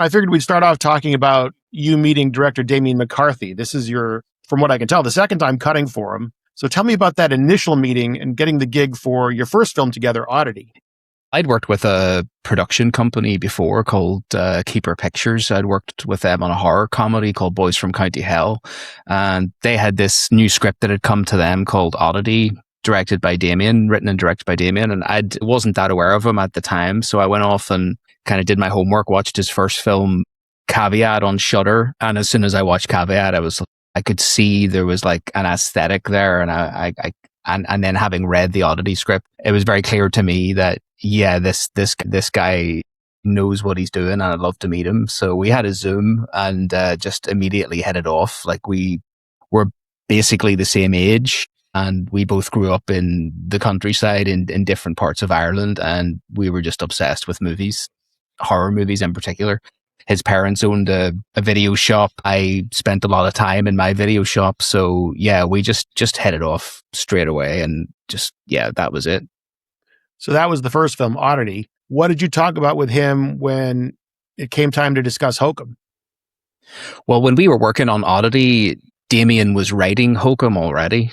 I figured we'd start off talking about you meeting director Damien McCarthy. This is your, from what I can tell, the second time cutting for him. So tell me about that initial meeting and getting the gig for your first film together, Oddity. I'd worked with a production company before called Keeper Pictures. I'd worked with them on a horror comedy called Boys from County Hell. And they had this new script that had come to them called Oddity, directed by Damien, written and directed by Damien. And I wasn't that aware of him at the time. So I went off and kind of did my homework, watched his first film, Caveat, on Shudder. And as soon as I watched Caveat, I could see there was like an aesthetic there. And and then having read the Oddity script, it was very clear to me that, yeah, this guy knows what he's doing and I'd love to meet him. So we had a Zoom and just immediately headed off. Like, we were basically the same age and we both grew up in the countryside in different parts of Ireland, and we were just obsessed with movies, horror movies in particular. His parents owned a video shop. I spent a lot of time in my video shop. So yeah, we just headed off straight away and just, yeah, that was it. So that was the first film, Oddity. What did you talk about with him when it came time to discuss Hokum? Well, when we were working on Oddity, Damien was writing Hokum already.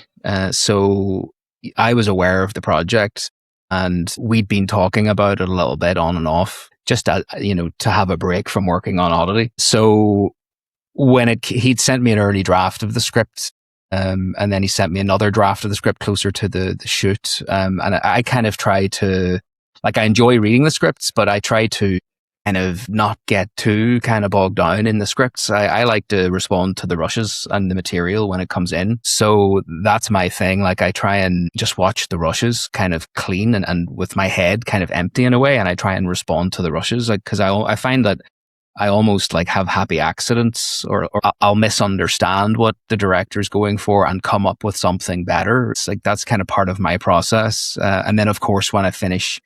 So I was aware of the project and we'd been talking about it a little bit on and off, just to have a break from working on Oddity. So when he'd sent me an early draft of the script, and then he sent me another draft of the script closer to the shoot. And I kind of try to, like, I enjoy reading the scripts, but I try to kind of not get too kind of bogged down in the scripts. I like to respond to the rushes and the material when it comes in. So that's my thing. Like, I try and just watch the rushes kind of clean and with my head kind of empty in a way. And I try and respond to the rushes. Like, cause I find that I almost like have happy accidents or I'll misunderstand what the director's going for and come up with something better. It's like, that's kind of part of my process. And then of course, when I finish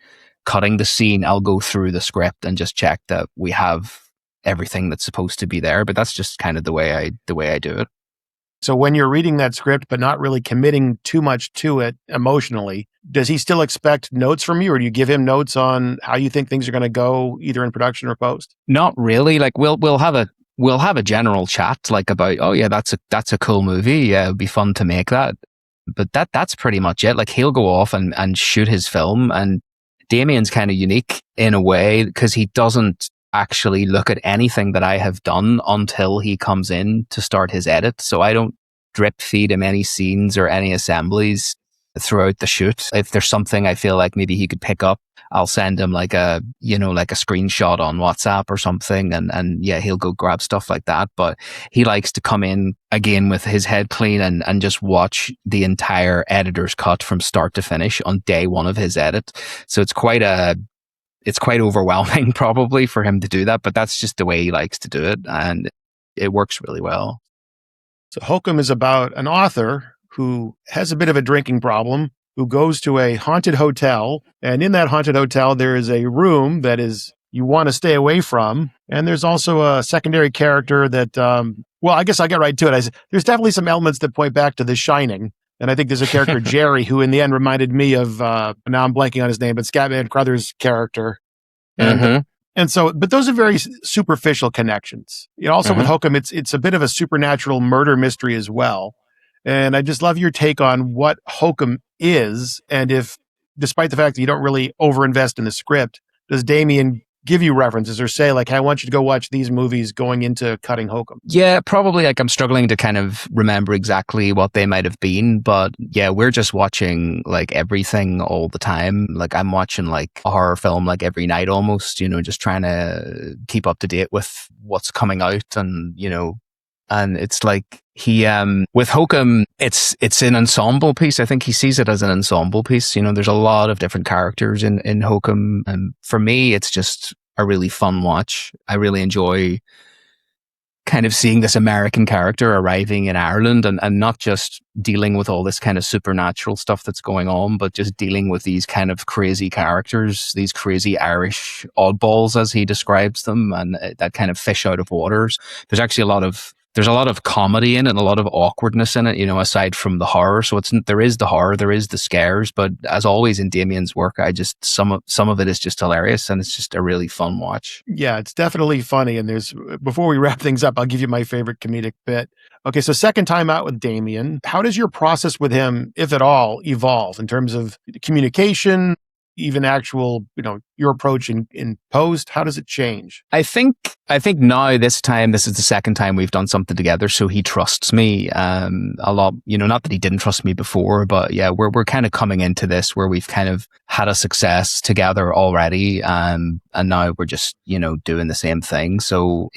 cutting the scene, I'll go through the script and just check that we have everything that's supposed to be there. But that's just kind of the way I do it. So when you're reading that script, but not really committing too much to it emotionally, does he still expect notes from you, or do you give him notes on how you think things are going to go, either in production or post? Not really. Like, we'll have a general chat, like, about, oh yeah, that's a cool movie. Yeah, it'd be fun to make that. But that's pretty much it. Like, he'll go off and shoot his film, and Damien's kind of unique in a way because he doesn't actually look at anything that I have done until he comes in to start his edit. So I don't drip feed him any scenes or any assemblies throughout the shoot. If there's something I feel like maybe he could pick up, I'll send him like a screenshot on WhatsApp or something. And yeah, he'll go grab stuff like that. But he likes to come in again with his head clean and just watch the entire editor's cut from start to finish on day one of his edit. So it's quite overwhelming probably for him to do that, but that's just the way he likes to do it. And it works really well. So Hokum is about an author who has a bit of a drinking problem, who goes to a haunted hotel. And in that haunted hotel, there is a room that is you want to stay away from. And there's also a secondary character that, well, I guess I'll get right to it. There's definitely some elements that point back to The Shining. And I think there's a character, Jerry, who in the end reminded me of, now I'm blanking on his name, but Scatman Crothers' character. And so, but those are very superficial connections. Also with Hokum, it's a bit of a supernatural murder mystery as well. And I just love your take on what Hokum is, and if, despite the fact that you don't really overinvest in the script, does Damien give you references or say, like, hey, I want you to go watch these movies going into cutting Hokum? Yeah, probably. Like, I'm struggling to kind of remember exactly what they might have been, but yeah, we're just watching like everything all the time. Like, I'm watching like a horror film like every night almost, just trying to keep up to date with what's coming out. And and it's like he with Hokum, it's an ensemble piece. I think he sees it as an ensemble piece. There's a lot of different characters in Hokum, and for me, it's just a really fun watch. I really enjoy kind of seeing this American character arriving in Ireland and not just dealing with all this kind of supernatural stuff that's going on, but just dealing with these kind of crazy characters, these crazy Irish oddballs, as he describes them, and that kind of fish out of waters. There's actually a lot of there's a lot of comedy in it and a lot of awkwardness in it, aside from the horror. So there is the horror, there is the scares, but as always in Damien's work, some of it is just hilarious, and it's just a really fun watch. Yeah, it's definitely funny. And before we wrap things up, I'll give you my favorite comedic bit. Okay, so second time out with Damien, how does your process with him, if at all, evolve in terms of communication, even actual, your approach in post? How does it change? I think now this is the second time we've done something together, so he trusts me a lot. Not that he didn't trust me before, but yeah, we're kind of coming into this where we've kind of had a success together already, and now we're just doing the same thing. So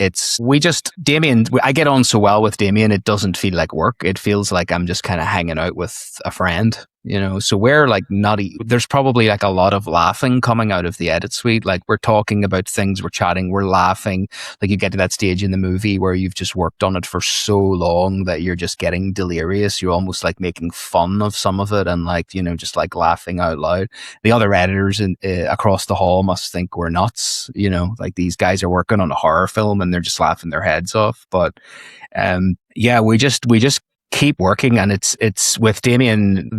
Damien. I get on so well with Damien, it doesn't feel like work. It feels like I'm just kind of hanging out with a friend. So we're like there's probably like a lot of laughing coming out of the edit suite. Like we're talking about things, we're chatting, we're laughing. Like you get to that stage in the movie where you've just worked on it for so long that you're just getting delirious. You're almost like making fun of some of it and like, just like laughing out loud. The other editors across the hall must think we're nuts. Like these guys are working on a horror film and they're just laughing their heads off. But yeah, we just keep working, and it's with Damien,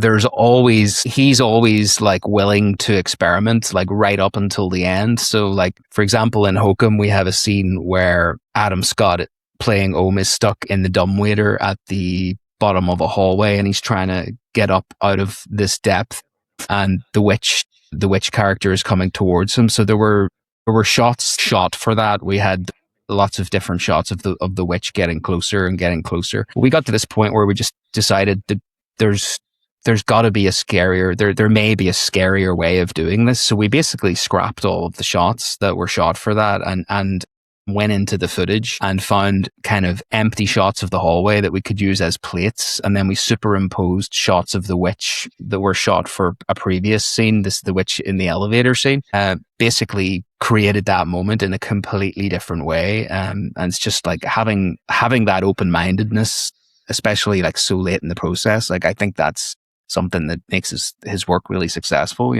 he's always like willing to experiment, like right up until the end. So like for example in Hokum we have a scene where Adam Scott playing Ohm is stuck in the dumbwaiter at the bottom of a hallway, and he's trying to get up out of this depth, and the witch character is coming towards him. So there were shots shot for that. We had lots of different shots of the witch getting closer and getting closer. We got to this point where we just decided that there's got to be a scarier. There may be a scarier way of doing this. So we basically scrapped all of the shots that were shot for that and went into the footage and found kind of empty shots of the hallway that we could use as plates, and then we superimposed shots of the witch that were shot for a previous scene, the witch in the elevator scene. Basically created that moment in a completely different way, and it's just like having that open-mindedness, especially like so late in the process. Like I think that's something that makes his work really successful.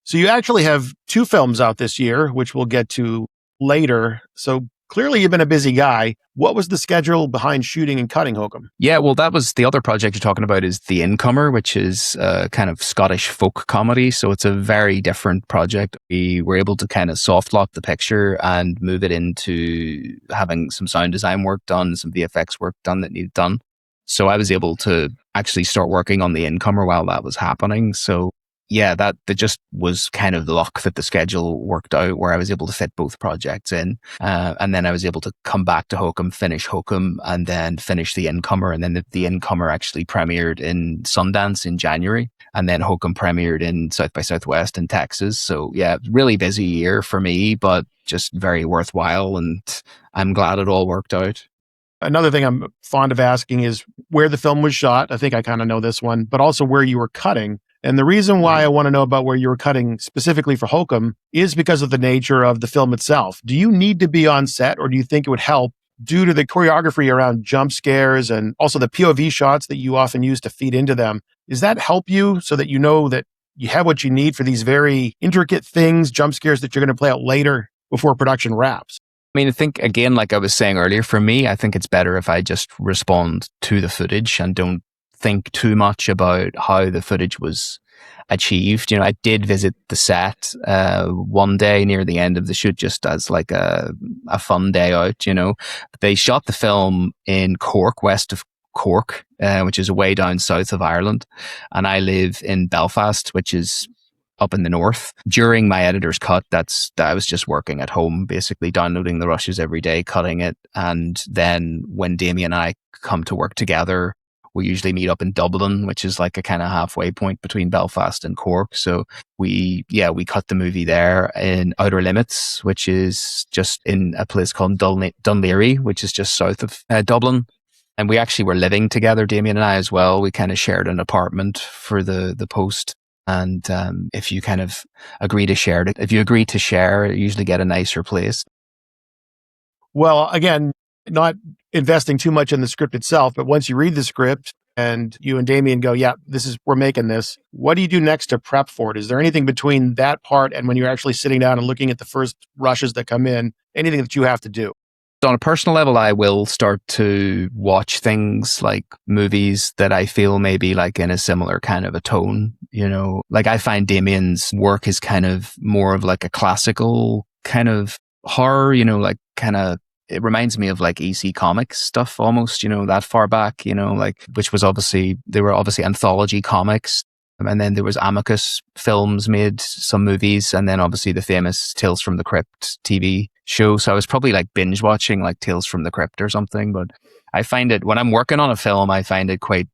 So you actually have 2 films out this year, which we'll get to later. So clearly you've been a busy guy. What was the schedule behind shooting and cutting Hokum? Yeah, well, that was the other project you're talking about is The Incomer, which is a kind of Scottish folk comedy. So it's a very different project. We were able to kind of soft lock the picture and move it into having some sound design work done, some VFX work done that needed done. So I was able to actually start working on The Incomer while that was happening. So yeah, that just was kind of luck that the schedule worked out where I was able to fit both projects in. And then I was able to come back to Hokum, finish Hokum, and then finish The Incomer. And then the Incomer actually premiered in Sundance in January. And then Hokum premiered in South by Southwest in Texas. So yeah, really busy year for me, but just very worthwhile. And I'm glad it all worked out. Another thing I'm fond of asking is where the film was shot. I think I kind of know this one, but also where you were cutting. And the reason why I want to know about where you were cutting specifically for Hokum is because of the nature of the film itself. Do you need to be on set, or do you think it would help due to the choreography around jump scares and also the POV shots that you often use to feed into them? Does that help you so that you know that you have what you need for these very intricate things, jump scares that you're going to play out later before production wraps? I mean, I think, again, like I was saying earlier, for me, I think it's better if I just respond to the footage and don't think too much about how the footage was achieved. I did visit the set one day near the end of the shoot just as like a fun day out. They shot the film in Cork, west of Cork, which is way down south of Ireland, and I live in Belfast, which is up in the north. During my editor's cut, I was just working at home, basically downloading the rushes every day, cutting it, and then when Damien and I come to work together, we usually meet up in Dublin, which is like a kind of halfway point between Belfast and Cork. So we cut the movie there in Outer Limits, which is just in a place called Dunleary, which is just south of Dublin. And we actually were living together, Damien and I as well. We kind of shared an apartment for the post. And if you kind of agree to share it, if you agree to share, you usually get a nicer place. Well, again, not investing too much in the script itself, but once you read the script and you and Damien go, yeah, we're making this. What do you do next to prep for it? Is there anything between that part and when you're actually sitting down and looking at the first rushes that come in, anything that you have to do? On a personal level, I will start to watch things like movies that I feel maybe like in a similar kind of a tone, like I find Damien's work is kind of more of like a classical kind of horror, like kind of, it reminds me of like EC Comics stuff almost, that far back, like, which was obviously, they were obviously anthology comics. And then there was Amicus Films made some movies, and then obviously the famous Tales from the Crypt TV show. So I was probably like binge watching like Tales from the Crypt or something. But I find it, when I'm working on a film, I find it quite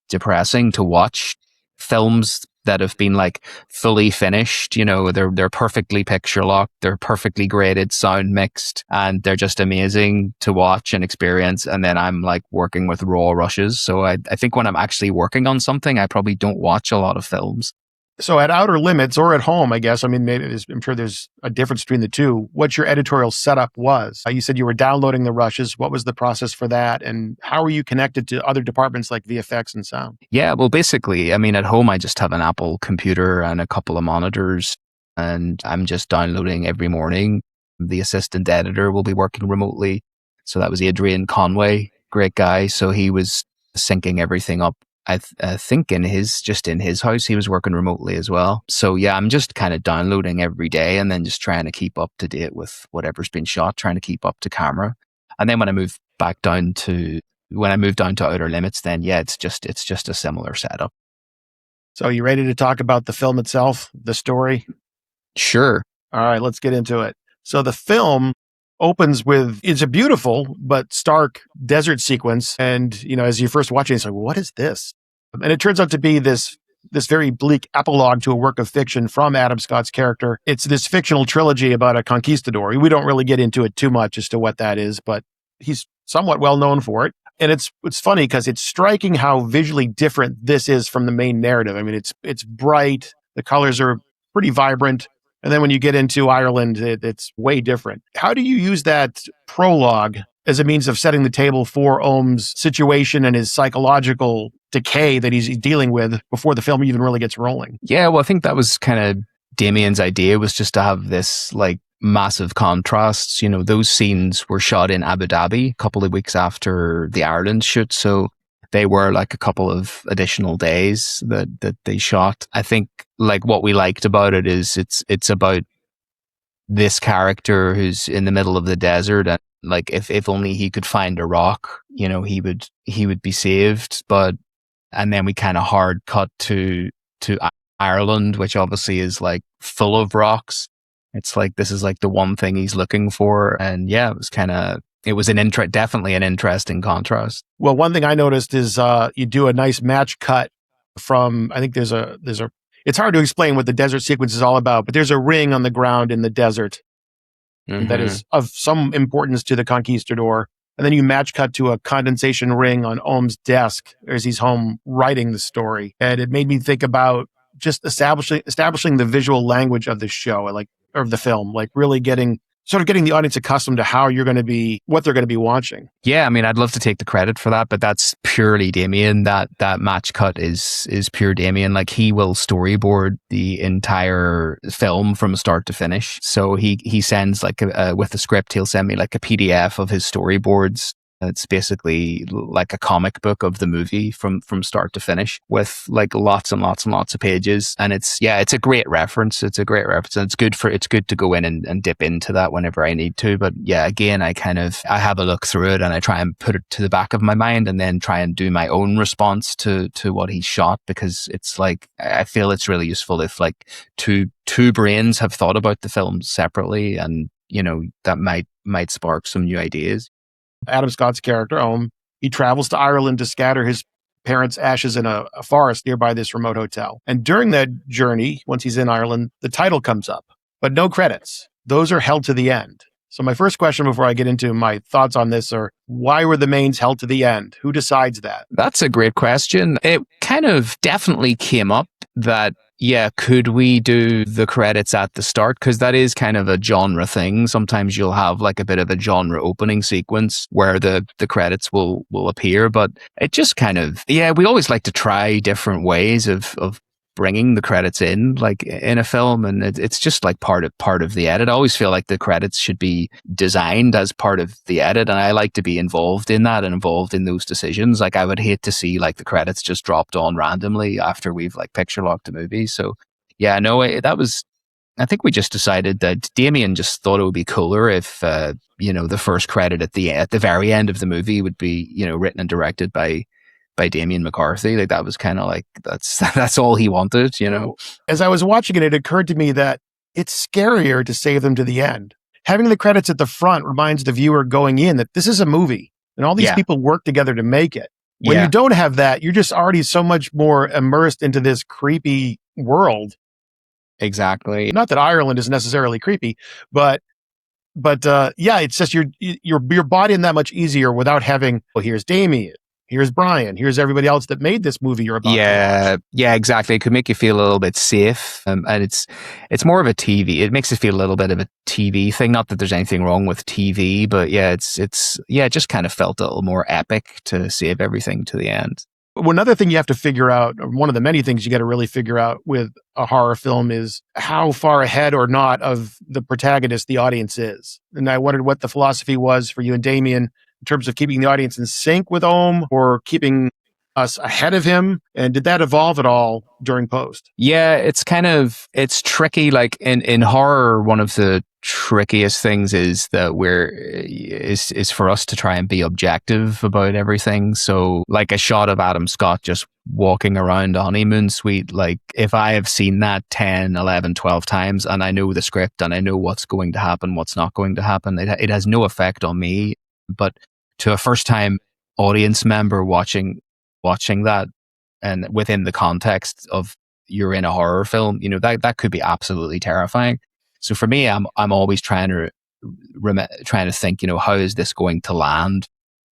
depressing to watch films that have been like fully finished. They're perfectly picture locked, they're perfectly graded, sound mixed, and they're just amazing to watch and experience. And then I'm like working with raw rushes. So I think when I'm actually working on something, I probably don't watch a lot of films. So at Outer Limits or at home, I guess, I mean, I'm sure there's a difference between the two. What your editorial setup was? You said you were downloading the rushes. What was the process for that? And how are you connected to other departments like VFX and sound? Yeah, well, basically, I mean, at home, I just have an Apple computer and a couple of monitors, and I'm just downloading every morning. The assistant editor will be working remotely. So that was Adrian Conway, great guy. So he was syncing everything up. I think in his house, he was working remotely as well. So yeah, I'm just kind of downloading every day and then just trying to keep up to date with whatever's been shot, trying to keep up to camera. And then when I move down to Outer Limits, then yeah, it's just a similar setup. So you ready to talk about the film itself, the story? Sure. All right, let's get into it. So the film opens with, it's a beautiful but stark desert sequence. And, as you first watch it, it's like, what is this? And it turns out to be this very bleak epilogue to a work of fiction from Adam Scott's character. It's this fictional trilogy about a conquistador. We don't really get into it too much as to what that is, but he's somewhat well known for it. And it's funny because it's striking how visually different this is from the main narrative. I mean, it's bright. The colors are pretty vibrant. And then when you get into Ireland, it's way different. How do you use that prologue as a means of setting the table for Ohm's situation and his psychological decay that he's dealing with before the film even really gets rolling? Yeah, well, I think that was kind of Damien's idea, was just to have this like massive contrasts. Those scenes were shot in Abu Dhabi a couple of weeks after the Ireland shoot. So they were like a couple of additional days that they shot. I think like what we liked about it is it's about this character who's in the middle of the desert, and like if only he could find a rock, he would be saved. And then we kind of hard cut to Ireland, which obviously is like full of rocks. It's like this is like the one thing he's looking for, and yeah, it was definitely an interesting contrast. Well, one thing I noticed is you do a nice match cut from, I think there's a, it's hard to explain what the desert sequence is all about, but there's a ring on the ground in the desert that is of some importance to the conquistador. And then you match cut to a condensation ring on Ohm's desk as he's home writing the story. And it made me think about just establishing the visual language of the show, or the film, like really getting the audience accustomed to what they're going to be watching. Yeah, I mean, I'd love to take the credit for that, but that's purely Damien. That match cut is pure Damien. Like, he will storyboard the entire film from start to finish. So he sends like with the script, he'll send me like a PDF of his storyboards. It's basically like a comic book of the movie from start to finish, with like lots and lots and lots of pages. And it's a great reference. It's a great reference. And it's good to go in and dip into that whenever I need to. But yeah, again, I have a look through it and I try and put it to the back of my mind and then try and do my own response to what he shot, because it's like, I feel it's really useful if like two brains have thought about the film separately, and that might spark some new ideas. Adam Scott's character, Ohm, he travels to Ireland to scatter his parents' ashes in a forest nearby this remote hotel. And during that journey, once he's in Ireland, the title comes up, but no credits. Those are held to the end. So my first question before I get into my thoughts on this are, why were the mains held to the end? Who decides that? That's a great question. It kind of definitely came up that, yeah, could we do the credits at the start? Because that is kind of a genre thing. Sometimes you'll have like a bit of a genre opening sequence where the credits will appear. But it just kind of, yeah, we always like to try different ways of bringing the credits in, like in a film, and it's just like part of the edit. I always feel like the credits should be designed as part of the edit, and I like to be involved in that and involved in those decisions. Like I would hate to see like the credits just dropped on randomly after we've like picture locked a movie. So yeah, no, that was. I think we just decided that Damien just thought it would be cooler if the first credit at the very end of the movie would be written and directed by Damien McCarthy. Like that was kind of like that's all he wanted. As I was watching it, it occurred to me that it's scarier to save them to the end. Having the credits at the front reminds the viewer going in that this is a movie and all these people work together to make it. When you don't have that, you're just already so much more immersed into this creepy world. Exactly. Not that Ireland is necessarily creepy, but it's just you're bought in that much easier without having, well, here's Damien, here's Brian, here's everybody else that made this movie you're about to watch. Yeah, exactly. It could make you feel a little bit safe, and it's more of a TV. It makes it feel a little bit of a TV thing. Not that there's anything wrong with TV, but it just kind of felt a little more epic to save everything to the end. One other thing you have to figure out, or one of the many things you got to really figure out with a horror film, is how far ahead or not of the protagonist the audience is. And I wondered what the philosophy was for you and Damien in terms of keeping the audience in sync with Ohm or keeping us ahead of him. And did that evolve at all during post? Yeah, it's tricky. Like in horror, one of the trickiest things is that is for us to try and be objective about everything. So like a shot of Adam Scott just walking around a honeymoon suite, like if I have seen that 10, 11, 12 times and I know the script and I know what's going to happen, what's not going to happen, it has no effect on me. But to a first time audience member watching that, and within the context of you're in a horror film, that could be absolutely terrifying. So for me, I'm always trying to think, how is this going to land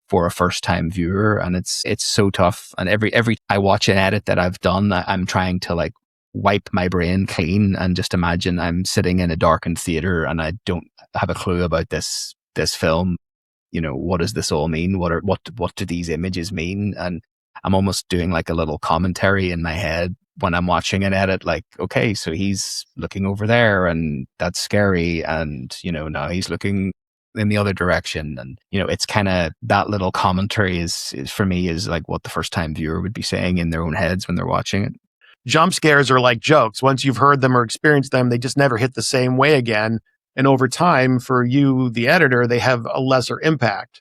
for a first time viewer? And it's so tough. And every I watch an edit that I've done, I'm trying to like wipe my brain clean and just imagine I'm sitting in a darkened theater and I don't have a clue about this film. What does this all mean? What do these images mean? And I'm almost doing like a little commentary in my head when I'm watching an edit, like, okay, so he's looking over there and that's scary. And, now he's looking in the other direction. And, it's kind of that little commentary is for me is like what the first time viewer would be saying in their own heads when they're watching it. Jump scares are like jokes. Once you've heard them or experienced them, they just never hit the same way again. And over time, for you, the editor, they have a lesser impact.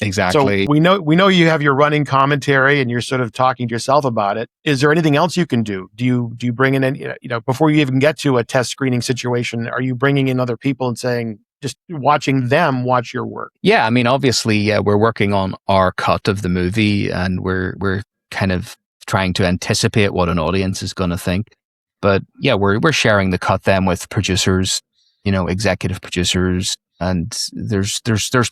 Exactly. So we know you have your running commentary and you're sort of talking to yourself about it. Is there anything else you can do? Do you bring in any, before you even get to a test screening situation, are you bringing in other people and saying, just watching them watch your work? Yeah, I mean, obviously, we're working on our cut of the movie and we're kind of trying to anticipate what an audience is going to think. But yeah, we're sharing the cut then with producers, executive producers, and there's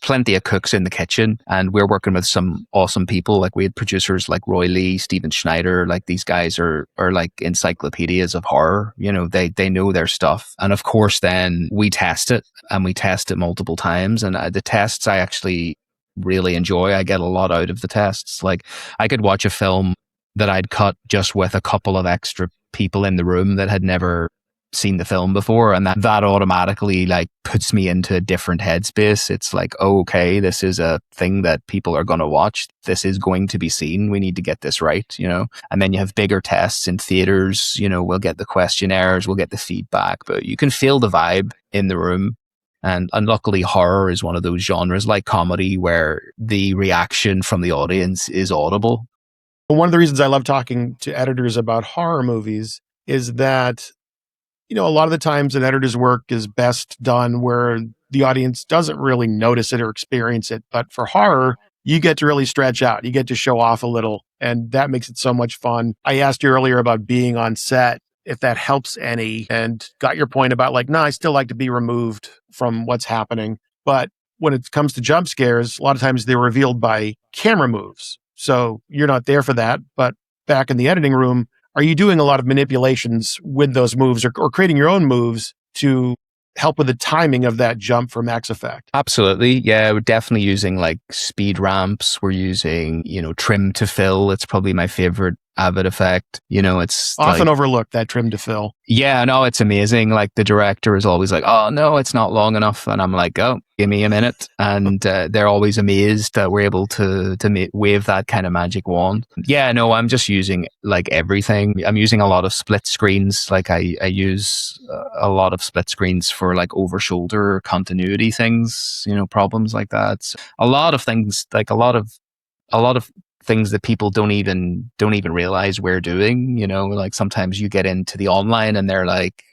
plenty of cooks in the kitchen, and we're working with some awesome people. Like we had producers like Roy Lee, Steven Schneider. Like these guys are like encyclopedias of horror. They know their stuff. And of course, then we test it, and we test it multiple times. And the tests I actually really enjoy. I get a lot out of the tests. Like I could watch a film that I'd cut just with a couple of extra people in the room that had never seen the film before, and that automatically like puts me into a different headspace. It's like, oh, okay, this is a thing that people are going to watch. This is going to be seen. We need to get this right, And then you have bigger tests in theaters. We'll get the questionnaires, we'll get the feedback, but you can feel the vibe in the room. And luckily, horror is one of those genres like comedy where the reaction from the audience is audible. One of the reasons I love talking to editors about horror movies is that a lot of the times an editor's work is best done where the audience doesn't really notice it or experience it. But for horror, you get to really stretch out. You get to show off a little, and that makes it so much fun. I asked you earlier about being on set, if that helps any, and got your point about like, no, I still like to be removed from what's happening. But when it comes to jump scares, a lot of times they're revealed by camera moves. So you're not there for that. But back in the editing room, are you doing a lot of manipulations with those moves or creating your own moves to help with the timing of that jump for max effect? Absolutely. Yeah, we're definitely using like speed ramps. We're using, trim to fill. It's probably my favorite Avid effect. It's Often like, overlooked, that trim to fill. yeah, no, it's amazing. Like the director is always like, "Oh no, it's not long enough," and I'm like, "Oh, give me a minute." And they're always amazed that we're able to wave that kind of magic wand. Yeah, no, I'm just using like everything. I'm using a lot of split screens. Like I use a lot of split screens for like over shoulder continuity things. Problems like that. So a lot of things, like a lot of things that people don't even realize we're doing. Like sometimes you get into the online and they're like,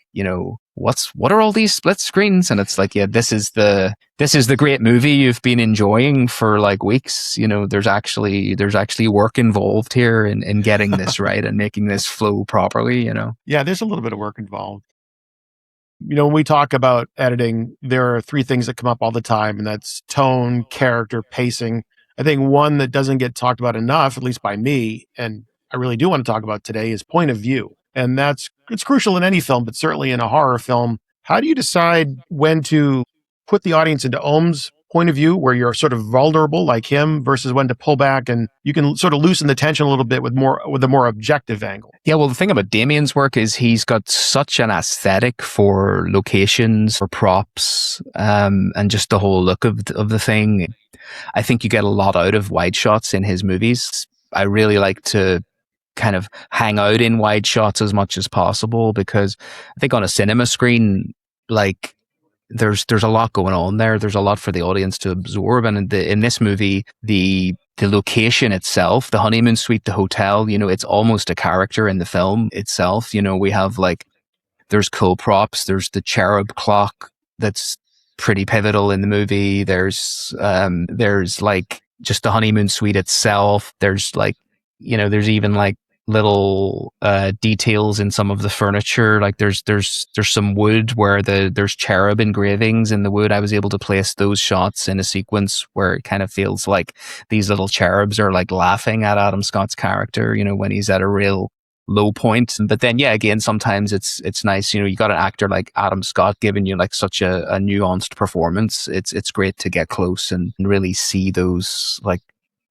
what are all these split screens? And it's like, yeah, this is the great movie you've been enjoying for like weeks. There's actually work involved here in getting this right and making this flow properly. Yeah, there's a little bit of work involved. When we talk about editing, there are three things that come up all the time, and that's tone, character, pacing. I think one that doesn't get talked about enough, at least by me, and I really do want to talk about today, is point of view. And it's crucial in any film, but certainly in a horror film. How do you decide when to put the audience into Ohm's point of view, where you're sort of vulnerable like him, versus when to pull back and you can sort of loosen the tension a little bit with a more objective angle? Yeah, well, the thing about Damien's work is he's got such an aesthetic for locations, for props, and just the whole look of the thing. I think you get a lot out of wide shots in his movies. I really like to kind of hang out in wide shots as much as possible, because I think on a cinema screen, like there's a lot going on there. There's a lot for the audience to absorb. And in this movie, the location itself, the honeymoon suite, the hotel, it's almost a character in the film itself. We have like, there's cool props. There's the cherub clock that's pretty pivotal in the movie. There's like just the honeymoon suite itself. There's like, there's even like little details in some of the furniture. Like there's some wood where there's cherub engravings in the wood. I was able to place those shots in a sequence where it kind of feels like these little cherubs are like laughing at Adam Scott's character, when he's at a real low point. But then, yeah, again, sometimes it's nice, you got an actor like Adam Scott giving you like such a nuanced performance. It's great to get close and really see those like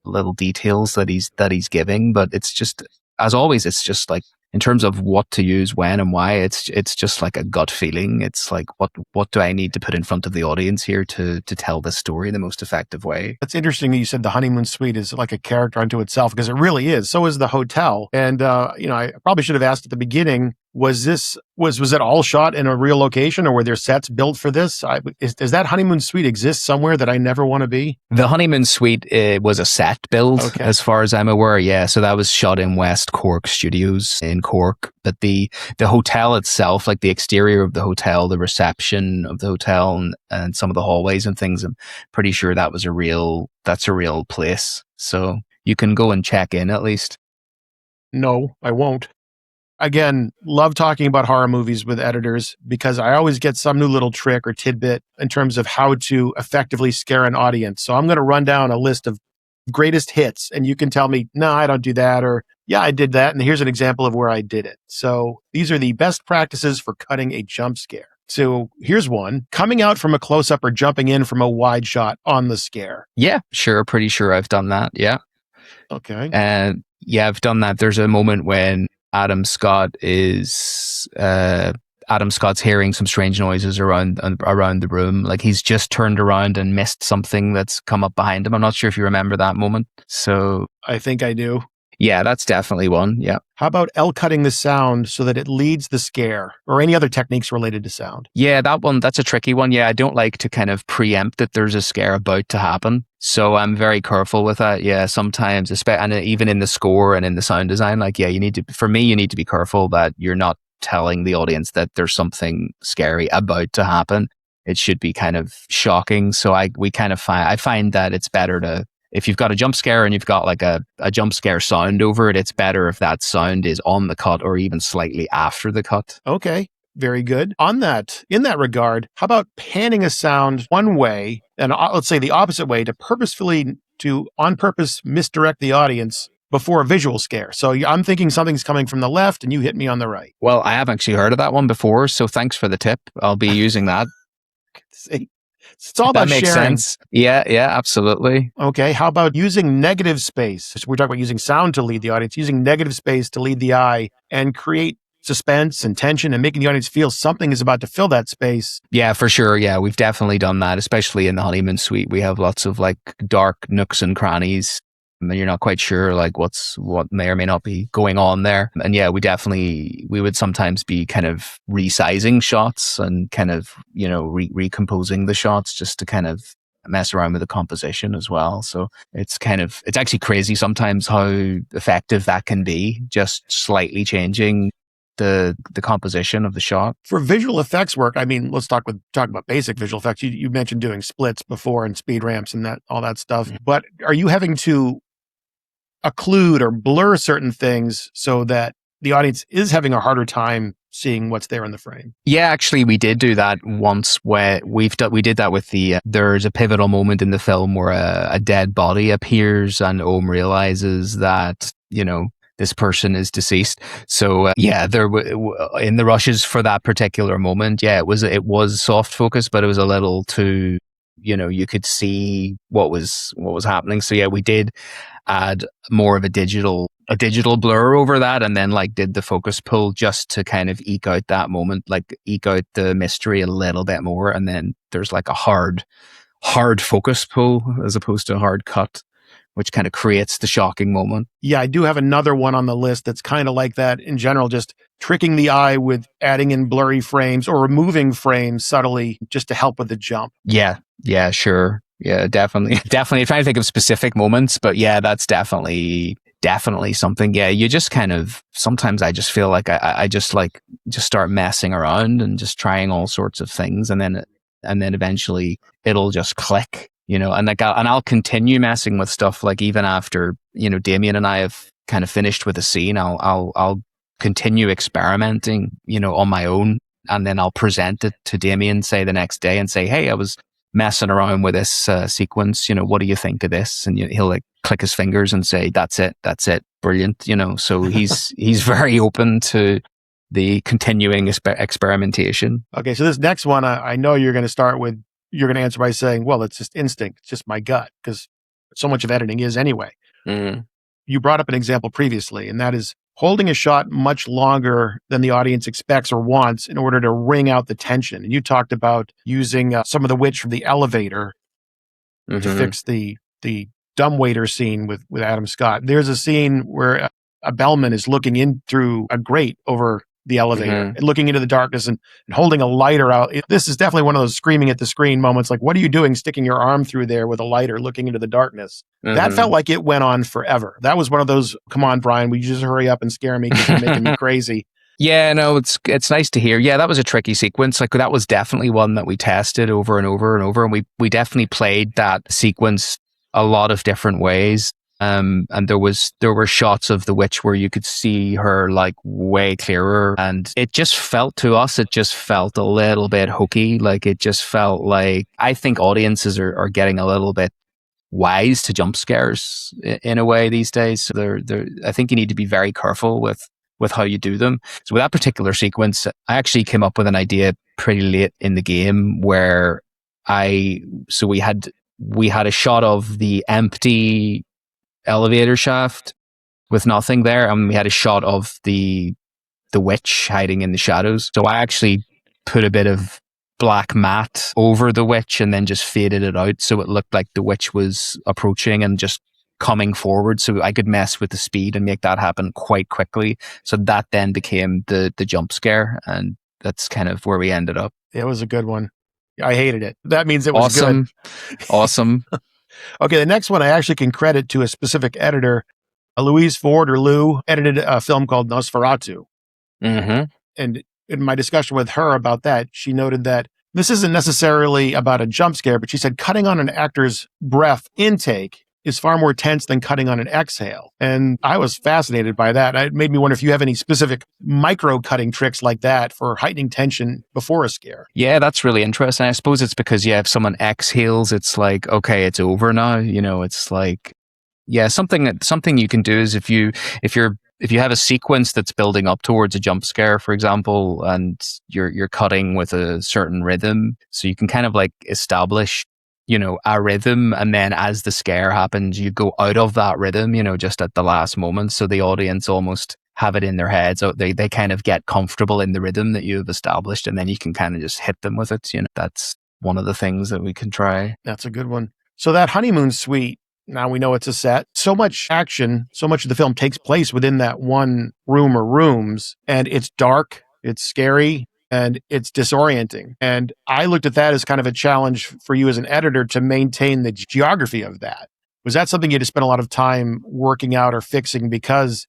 little details that he's giving. But it's just, as always, it's just like, in terms of what to use, when and why, it's just like a gut feeling. It's like, what do I need to put in front of the audience here to tell this story in the most effective way? That's interesting that you said the honeymoon suite is like a character unto itself, because it really is. So is the hotel. And, I probably should have asked at the beginning, was it all shot in a real location, or were there sets built for this? Does that honeymoon suite exist somewhere that I never want to be? The honeymoon suite was a set build, okay, as far as I'm aware. Yeah, so that was shot in West Cork Studios in Cork. But the hotel itself, like the exterior of the hotel, the reception of the hotel, and some of the hallways and things, I'm pretty sure that's a real place. So you can go and check in at least. No, I won't. Again, love talking about horror movies with editors, because I always get some new little trick or tidbit in terms of how to effectively scare an audience. So I'm going to run down a list of greatest hits, and you can tell me, no, I don't do that, or yeah, I did that, and here's an example of where I did it. So these are the best practices for cutting a jump scare. So here's one: coming out from a close-up or jumping in from a wide shot on the scare. Yeah, sure. Pretty sure I've done that. Yeah. Okay. And yeah, I've done that. There's a moment when Adam Scott's hearing some strange noises around the room. Like he's just turned around and missed something that's come up behind him. I'm not sure if you remember that moment. So I think I do. Yeah, that's definitely one. Yeah. How about L-cutting the sound so that it leads the scare, or any other techniques related to sound? Yeah, that's a tricky one. Yeah, I don't like to kind of preempt that there's a scare about to happen. So I'm very careful with that. Yeah, sometimes, and even in the score and in the sound design, like, yeah, you need to be careful that you're not telling the audience that there's something scary about to happen. It should be kind of shocking. So I find that it's better to, if you've got a jump scare and you've got like a jump scare sound over it, it's better if that sound is on the cut or even slightly after the cut. Okay, very good. In that regard, how about panning a sound one way and let's say the opposite way to on purpose misdirect the audience before a visual scare? So I'm thinking something's coming from the left and you hit me on the right. Well, I have actually heard of that one before, so thanks for the tip. I'll be using that. See? It's all That about makes sharing. sense. Yeah, absolutely. Okay, how about using negative space? So we're talking about using sound to lead the audience, using negative space to lead the eye and create suspense and tension and making the audience feel something is about to fill that space. Yeah, for sure. Yeah, we've definitely done that, especially in the honeymoon suite. We have lots of like dark nooks and crannies, and you're not quite sure like what may or may not be going on there. And yeah, we would sometimes be kind of resizing shots and kind of recomposing the shots just to kind of mess around with the composition as well. So it's actually crazy sometimes how effective that can be, just slightly changing the composition of the shot. For visual effects work, I mean, let's talk about basic visual effects. You mentioned doing splits before and speed ramps and all that stuff. Mm-hmm. But are you having to occlude or blur certain things so that the audience is having a harder time seeing what's there in the frame? Yeah, actually, we did do that once. Where we did that with there's a pivotal moment in the film where a dead body appears and Ohm realizes that this person is deceased. So there in the rushes for that particular moment, it was soft focus, but it was a little too, you could see what was happening. So yeah, we did add more of a digital blur over that, and then like did the focus pull just to kind of eke out that moment, like eke out the mystery a little bit more. And then there's like a hard focus pull as opposed to a hard cut, which kind of creates the shocking moment. Yeah, I do have another one on the list that's kind of like that in general, just tricking the eye with adding in blurry frames or removing frames subtly just to help with the jump. Yeah, sure. Yeah, definitely. I'm trying to think of specific moments, but yeah, that's definitely something. Yeah, you just kind of, sometimes I just feel like I just start messing around and just trying all sorts of things, and then eventually it'll just click. And I'll continue messing with stuff like even after, Damien and I have kind of finished with a scene, I'll continue experimenting, on my own, and then I'll present it to Damien, say the next day, and say, hey, I was messing around with this sequence, what do you think of this? And he'll like click his fingers and say, that's it, brilliant, so he's very open to the continuing experimentation. Okay, so this next one, I know you're going to answer by saying, well, it's just instinct. It's just my gut, because so much of editing is anyway. Mm. You brought up an example previously, and that is holding a shot much longer than the audience expects or wants in order to wring out the tension. And you talked about using some of the witch from the elevator to fix the dumbwaiter scene with Adam Scott. There's a scene where a bellman is looking in through a grate over the elevator and looking into the darkness and holding a lighter out. This is definitely one of those screaming at the screen moments. Like, what are you doing sticking your arm through there with a lighter looking into the darkness? That felt like it went on forever. That was one of those, come on, Brian, will you just hurry up and scare me because you're making me crazy. Yeah, no, it's nice to hear. Yeah, that was a tricky sequence. Like that was definitely one that we tested over and over and over. And we definitely played that sequence a lot of different ways. And there were shots of the witch where you could see her like way clearer, and it just felt to us, a little bit hokey. Like it just felt like, I think audiences are getting a little bit wise to jump scares in a way these days. So I think you need to be very careful with how you do them. So with that particular sequence, I actually came up with an idea pretty late in the game where we had a shot of the empty elevator shaft with nothing there, and we had a shot of the witch hiding in the shadows. So I actually put a bit of black matte over the witch and then just faded it out so it looked like the witch was approaching and just coming forward, so I could mess with the speed and make that happen quite quickly. So that then became the jump scare, and that's kind of where we ended up. It was a good one. I hated it. That means it was awesome. Good. Awesome. Okay, the next one I actually can credit to a specific editor. Louise Ford, or Lou, edited a film called Nosferatu. Mm-hmm. And in my discussion with her about that, she noted that this isn't necessarily about a jump scare, but she said cutting on an actor's breath intake is far more tense than cutting on an exhale. And I was fascinated by that. It made me wonder if you have any specific micro cutting tricks like that for heightening tension before a scare. Yeah, that's really interesting. I suppose it's because, if someone exhales, it's like, okay, it's over now. It's like, yeah, something you can do is if you're if you have a sequence that's building up towards a jump scare, for example, and you're cutting with a certain rhythm, so you can kind of like establish, a rhythm, and then as the scare happens, you go out of that rhythm, just at the last moment, so the audience almost have it in their heads. So they kind of get comfortable in the rhythm that you've established, and then you can kind of just hit them with it. That's one of the things that we can try. That's a good one. So that honeymoon suite, now we know it's a set. So much action, so much of the film takes place within that one room or rooms, and it's dark, it's scary, and it's disorienting. And I looked at that as kind of a challenge for you as an editor to maintain the geography of that. Was that something you had to spend a lot of time working out or fixing because,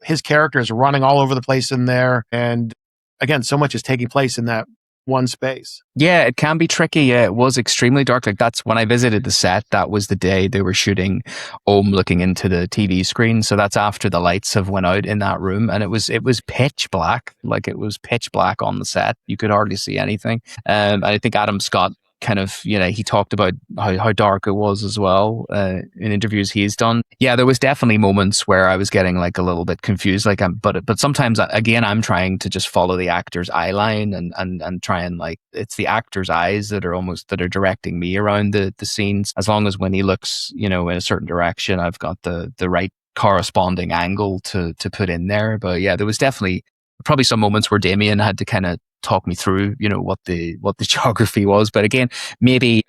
his character is running all over the place in there, and again, so much is taking place in that one space? Yeah, it can be tricky. Yeah, it was extremely dark. Like that's when I visited the set, that was the day they were shooting looking into the TV screen. So that's after the lights have went out in that room, and it was pitch black. Like it was pitch black on the set. You could hardly see anything. I think Adam Scott kind of, he talked about how dark it was as well in interviews he's done. Yeah, there was definitely moments where I was getting like a little bit confused, but sometimes again I'm trying to just follow the actor's eye line and try and like it's the actor's eyes that are directing me around the scenes. As long as when he looks, in a certain direction, I've got the right corresponding angle to put in there. But yeah, there was definitely probably some moments where Damien had to kind of talk me through, what the geography was. But again, maybe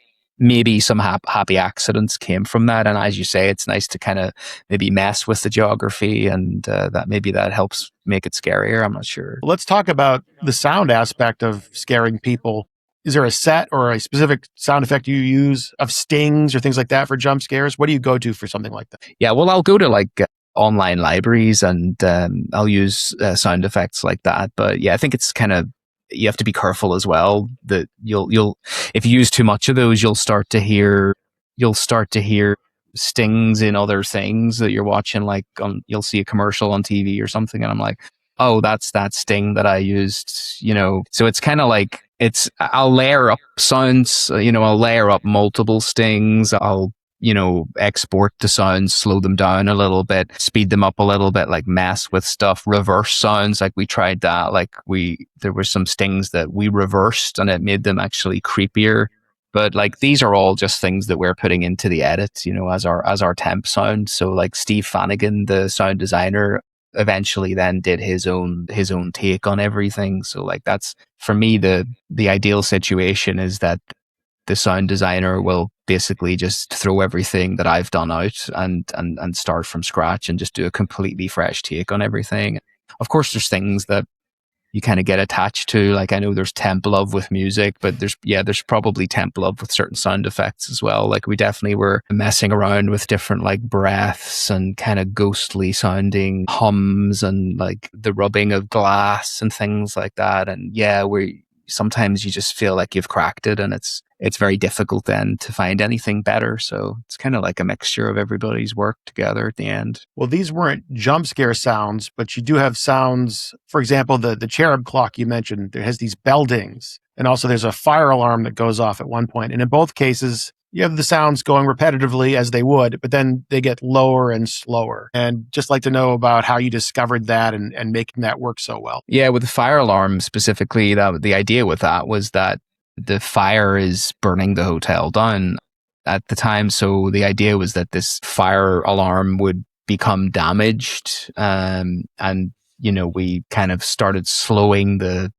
some happy accidents came from that. And as you say, it's nice to kind of maybe mess with the geography, and that helps make it scarier. I'm not sure. Let's talk about the sound aspect of scaring people. Is there a set or a specific sound effect you use of stings or things like that for jump scares? What do you go to for something like that? Yeah, well, I'll go to like online libraries, and I'll use sound effects like that. But yeah, I think it's kind of, you have to be careful as well that you'll if you use too much of those, you'll start to hear stings in other things that you're watching. Like you'll see a commercial on TV or something, and I'm like, oh, that's that sting that I used. So it's kind of like I'll layer up sounds. I'll layer up multiple stings. I'll export the sounds, slow them down a little bit, speed them up a little bit, like mess with stuff, reverse sounds. Like we tried that, there were some stings that we reversed and it made them actually creepier. But like, these are all just things that we're putting into the edit, as our temp sound. So like Steve Flanagan, the sound designer, eventually then did his own take on everything. So like, that's for me, the ideal situation is that the sound designer will basically just throw everything that I've done out and start from scratch and just do a completely fresh take on everything. Of course, there's things that you kind of get attached to. Like I know there's temp love with music, but there's probably temp love with certain sound effects as well. Like we definitely were messing around with different like breaths and kind of ghostly sounding hums and like the rubbing of glass and things like that. And yeah, sometimes you just feel like you've cracked it, and it's very difficult then to find anything better. So it's kind of like a mixture of everybody's work together at the end. Well, these weren't jump scare sounds, but you do have sounds. For example, the cherub clock you mentioned, there has these bell dings, and also there's a fire alarm that goes off at one point. And in both cases, you have the sounds going repetitively as they would, but then they get lower and slower. And just like to know about how you discovered that and making that work so well. Yeah, with the fire alarm specifically, the idea with that was that the fire is burning the hotel down at the time. So the idea was that this fire alarm would become damaged. And, we kind of started slowing the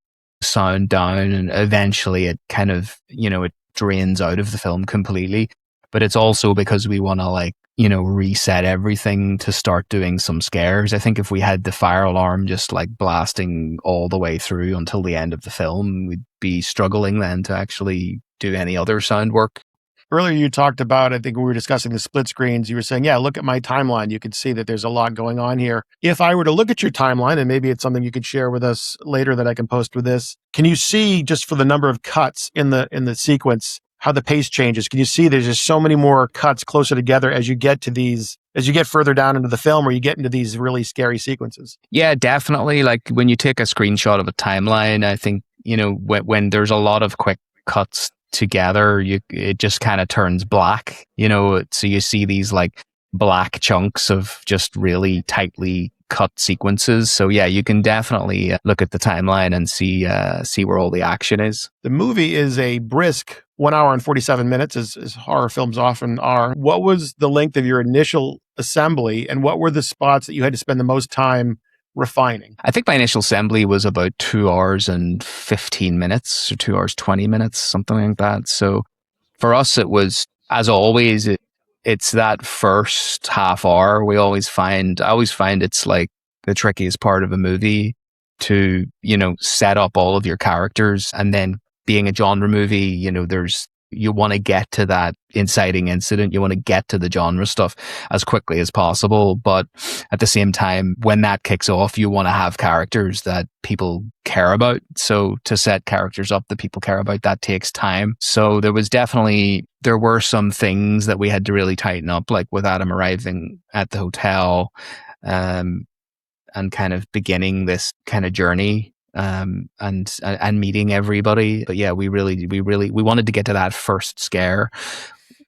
sound down, and eventually it kind of, it drains out of the film completely. But it's also because we want to reset everything to start doing some scares. I think if we had the fire alarm just like blasting all the way through until the end of the film, we'd be struggling then to actually do any other sound work. Earlier you talked about, I think we were discussing the split screens. You were saying, yeah, look at my timeline. You could see that there's a lot going on here. If I were to look at your timeline, and maybe it's something you could share with us later that I can post with this, can you see just for the number of cuts in the sequence, how the pace changes? Can you see there's just so many more cuts closer together as you get further down into the film, or you get into these really scary sequences? Yeah, definitely. Like when you take a screenshot of a timeline, I think, when there's a lot of quick cuts together, it just kind of turns black, so you see these like black chunks of just really tightly cut sequences. So yeah, you can definitely look at the timeline and see where all the action is. The movie is a brisk 1 hour and 47 minutes, as horror films often are. What was the length of your initial assembly, and what were the spots that you had to spend the most time refining? I think my initial assembly was about 2 hours and 15 minutes or 2 hours 20 minutes, something like that. So for us, it was, as always, it's that first half hour. I always find it's like the trickiest part of a movie to, set up all of your characters. And then being a genre movie, you want to get to that inciting incident. You want to get to the genre stuff as quickly as possible. But at the same time, when that kicks off, you want to have characters that people care about. So to set characters up that people care about, that takes time. So there were some things that we had to really tighten up, like with Adam arriving at the hotel, and kind of beginning this kind of journey, and meeting everybody. But yeah, we wanted to get to that first scare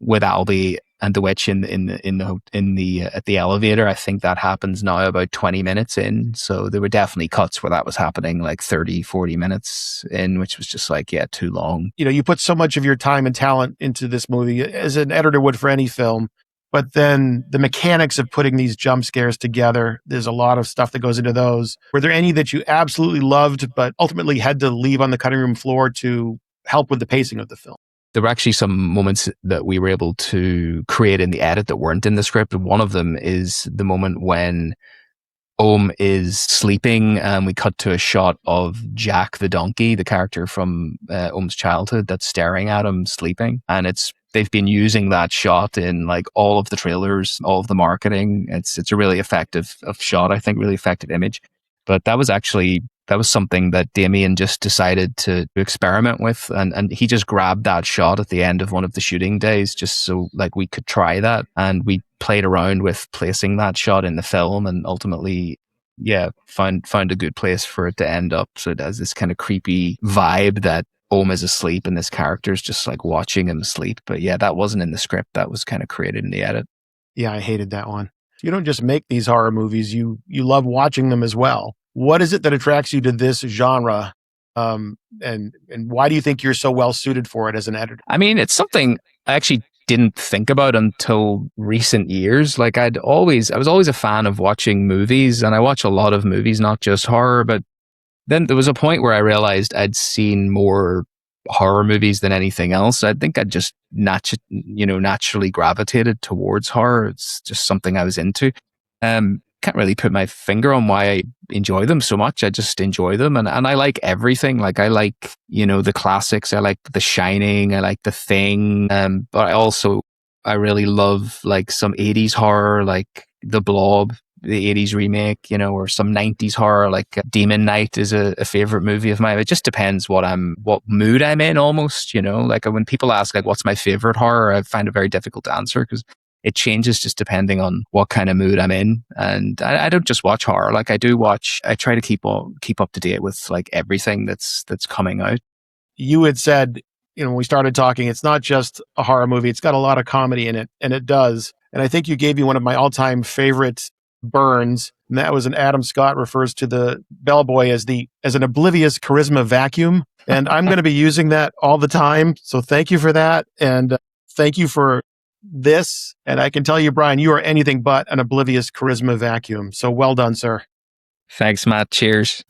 with Albie and the witch at the elevator. I think that happens now about 20 minutes in. So there were definitely cuts where that was happening like 30, 40 minutes in, which was just like, yeah, too long. You put so much of your time and talent into this movie, as an editor would for any film. But then the mechanics of putting these jump scares together, there's a lot of stuff that goes into those. Were there any that you absolutely loved, but ultimately had to leave on the cutting room floor to help with the pacing of the film? There were actually some moments that we were able to create in the edit that weren't in the script. One of them is the moment when Ohm is sleeping, and we cut to a shot of Jack the donkey, the character from Ohm's childhood, that's staring at him sleeping. And they've been using that shot in like all of the trailers, all of the marketing. It's a really effective shot, I think, really effective image. But that was something that Damien just decided to experiment with, and he just grabbed that shot at the end of one of the shooting days just so like we could try that, and we played around with placing that shot in the film, and ultimately found a good place for it to end up. So it has this kind of creepy vibe that Ohm is asleep and this character is just like watching him sleep. But yeah, that wasn't in the script. That was kind of created in the edit. Yeah, I hated that one. You don't just make these horror movies, you love watching them as well. What is it that attracts you to this genre? And why do you think you're so well suited for it as an editor? I mean, it's something I actually didn't think about until recent years. Like I was always a fan of watching movies, and I watch a lot of movies, not just horror, but then there was a point where I realized I'd seen more horror movies than anything else. I think I just naturally gravitated towards horror. It's just something I was into. Can't really put my finger on why I enjoy them so much. I just enjoy them, and I like everything. Like I like, the classics. I like The Shining. I like The Thing. But I really love like some 80s horror, like The Blob, the 80s remake, or some 90s horror, like Demon Knight is a favorite movie of mine. It just depends what mood I'm in almost, like when people ask like, what's my favorite horror? I find it very difficult to answer because it changes just depending on what kind of mood I'm in. And I don't just watch horror. Like I try to keep up to date with like everything that's coming out. You had said, when we started talking, it's not just a horror movie. It's got a lot of comedy in it, and it does. And I think you gave me one of my all-time favorite burns, and that was an Adam Scott refers to the bellboy as an oblivious charisma vacuum. And I'm going to be using that all the time. So thank you for that. And thank you for this. And I can tell you, Brian, you are anything but an oblivious charisma vacuum. So well done, sir. Thanks, Matt. Cheers.